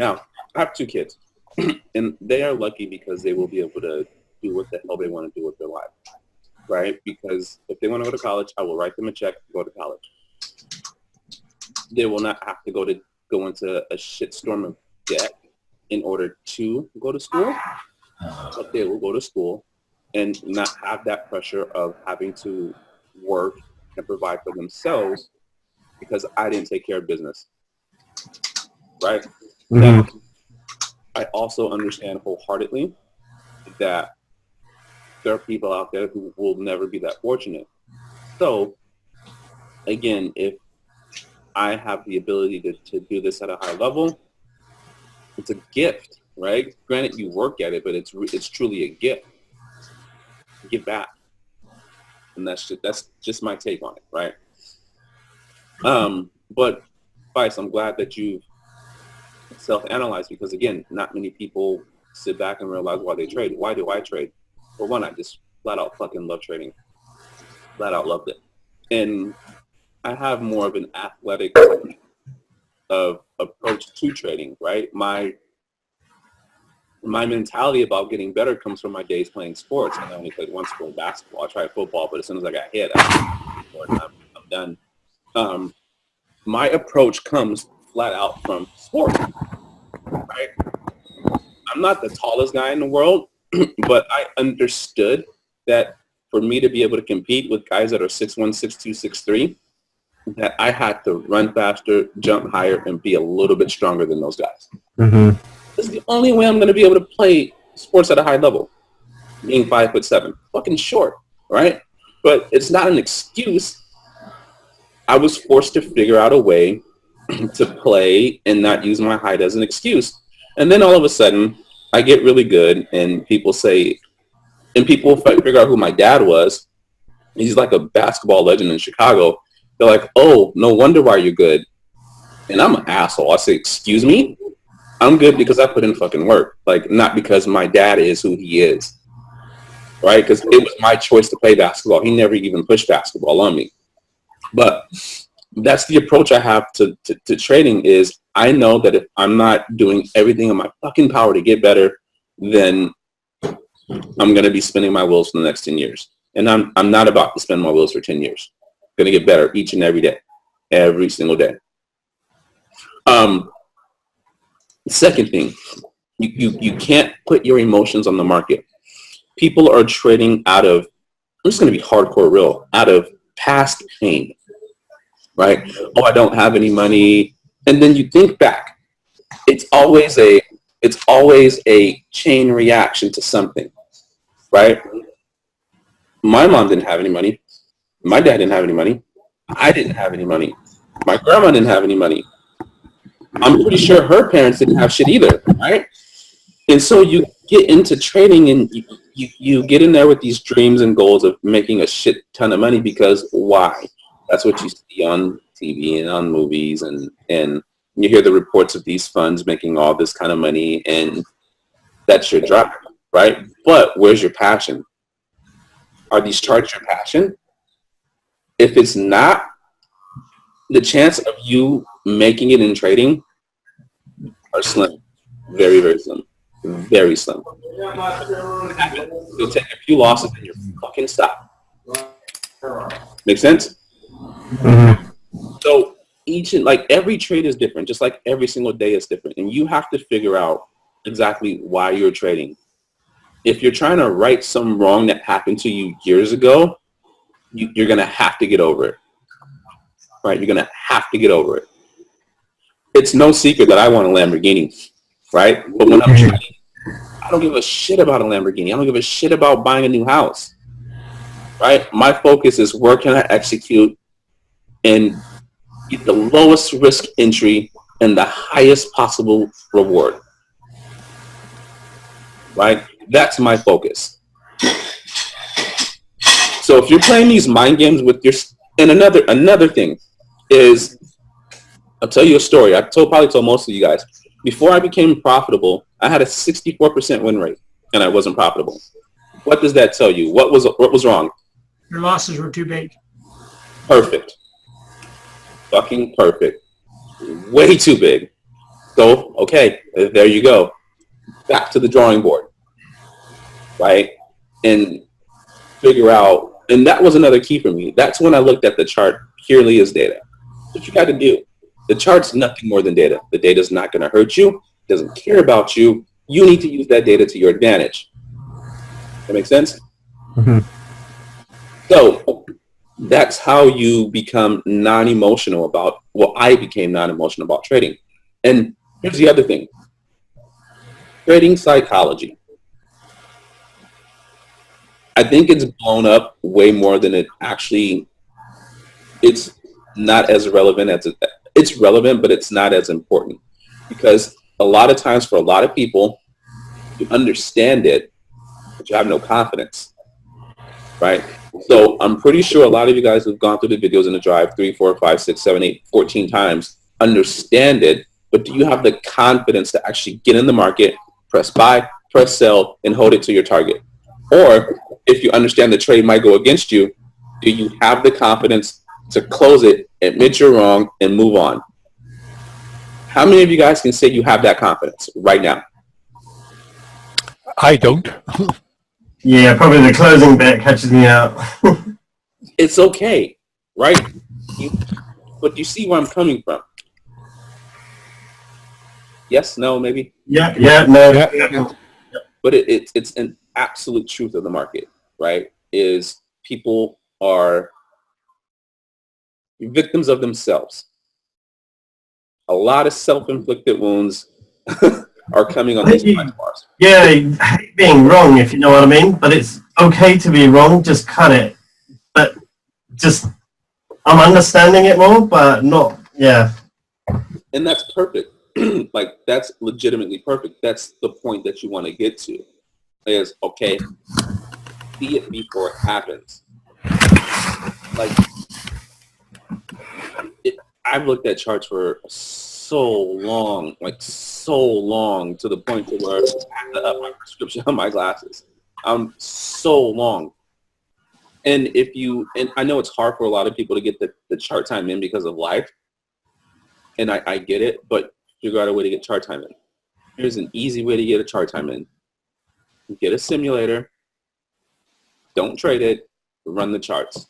Now, I have 2 kids, and they are lucky because they will be able to do what the hell they want to do with their life, right? Because if they want to go to college, I will write them a check to go to college. They will not have to go into a shitstorm of debt in order to go to school, but they will go to school and not have that pressure of having to work and provide for themselves because I didn't take care of business, right? Mm-hmm. Now, I also understand wholeheartedly that there are people out there who will never be that fortunate. So, again, if I have the ability to do this at a high level, it's a gift, right? Granted, you work at it, but it's truly a gift. Give back. And that's just my take on it, right? But Vice, I'm glad that you've self-analyzed because, again, not many people sit back and realize why they trade. Why do I trade? For one, I just flat out fucking love trading. Flat out loved it. And I have more of an athletic approach to trading, right? My mentality about getting better comes from my days playing sports. And I only played one sport, basketball. I tried football, but as soon as I got hit, I'm done. My approach comes flat out from sports, right? I'm not the tallest guy in the world, but I understood that for me to be able to compete with guys that are 6'1", 6'2", 6'3", that I had to run faster, jump higher, and be a little bit stronger than those guys. Mm-hmm. This is the only way I'm going to be able to play sports at a high level, being 5'7", fucking short, right? But it's not an excuse. I was forced to figure out a way to play and not use my height as an excuse. And then all of a sudden, I get really good, and people say, and people figure out who my dad was. He's like a basketball legend in Chicago. They're like, oh, no wonder why you're good. And I'm an asshole. I say, excuse me? I'm good because I put in fucking work. Like, not because my dad is who he is. Right? Because it was my choice to play basketball. He never even pushed basketball on me. But that's the approach I have to trading is I know that if I'm not doing everything in my fucking power to get better, then I'm going to be spinning my wheels for the next 10 years. And I'm not about to spin my wheels for 10 years. I'm going to get better each and every day, every single day. Second thing, you can't put your emotions on the market. People are trading out of, I'm just going to be hardcore real, out of past pain. Right? Oh, I don't have any money. And then you think back. It's always a chain reaction to something. Right? My mom didn't have any money. My dad didn't have any money. I didn't have any money. My grandma didn't have any money. I'm pretty sure her parents didn't have shit either, right? And so you get into trading and you get in there with these dreams and goals of making a shit ton of money because why? That's what you see on TV and on movies, and you hear the reports of these funds making all this kind of money, and that's your drive, right? But where's your passion? Are these charts your passion? If it's not, the chance of you making it in trading are slim. Very, very slim. Very slim. You'll take a few losses and you're fucking stop. Make sense? Mm-hmm. So every trade is different, just like every single day is different. And you have to figure out exactly why you're trading. If you're trying to right some wrong that happened to you years ago, you're going to have to get over it. Right? You're going to have to get over it. It's no secret that I want a Lamborghini, right? But when I'm trading, I don't give a shit about a Lamborghini. I don't give a shit about buying a new house, right? My focus is where can I execute and get the lowest risk entry and the highest possible reward, right? That's my focus. So if you're playing these mind games with your, and another thing is, I'll tell you a story. I probably told most of you guys. Before I became profitable, I had a 64% win rate, and I wasn't profitable. What does that tell you? What was wrong? Your losses were too big. Perfect. Fucking perfect. Way too big. So, okay, there you go. Back to the drawing board, right? And figure out, and that was another key for me. That's when I looked at the chart purely as data. What you got to do. The chart's nothing more than data. The data's not going to hurt you. It doesn't care about you. You need to use that data to your advantage. That makes sense? Mm-hmm. So that's how you become non-emotional about, well, I became non-emotional about trading. And here's the other thing. Trading psychology. I think it's blown up way more than it actually, it's not as relevant as it's relevant, but it's not as important, because a lot of times for a lot of people, you understand it, but you have no confidence, right? So I'm pretty sure a lot of you guys who've gone through the videos in the drive 3, 4, 5, 6, 7, 8, 14 times understand it, but do you have the confidence to actually get in the market, press buy, press sell, and hold it to your target? Or if you understand the trade might go against you, do you have the confidence to close it, admit you're wrong, and move on? How many of you guys can say you have that confidence right now? I don't. Yeah, probably the closing bit catches me out. It's okay, right? But you see where I'm coming from. Yes, no, maybe? Yeah, no. Yeah. But it's an absolute truth of the market, right? Is people are victims of themselves. A lot of self-inflicted wounds are coming on these price bars. Yeah, I hate being wrong, if you know what I mean. But it's okay to be wrong, just cut it. But just, I'm understanding it more, but not, yeah. And that's perfect. Like, that's legitimately perfect. That's the point that you want to get to. Is, okay, see it before it happens. Like, I've looked at charts for so long, to the point to where I have to up my prescription on my glasses. So long. And and I know it's hard for a lot of people to get the chart time in because of life. And I get it, but figure out a way to get chart time in. Here's an easy way to get a chart time in. Get a simulator, don't trade it, run the charts.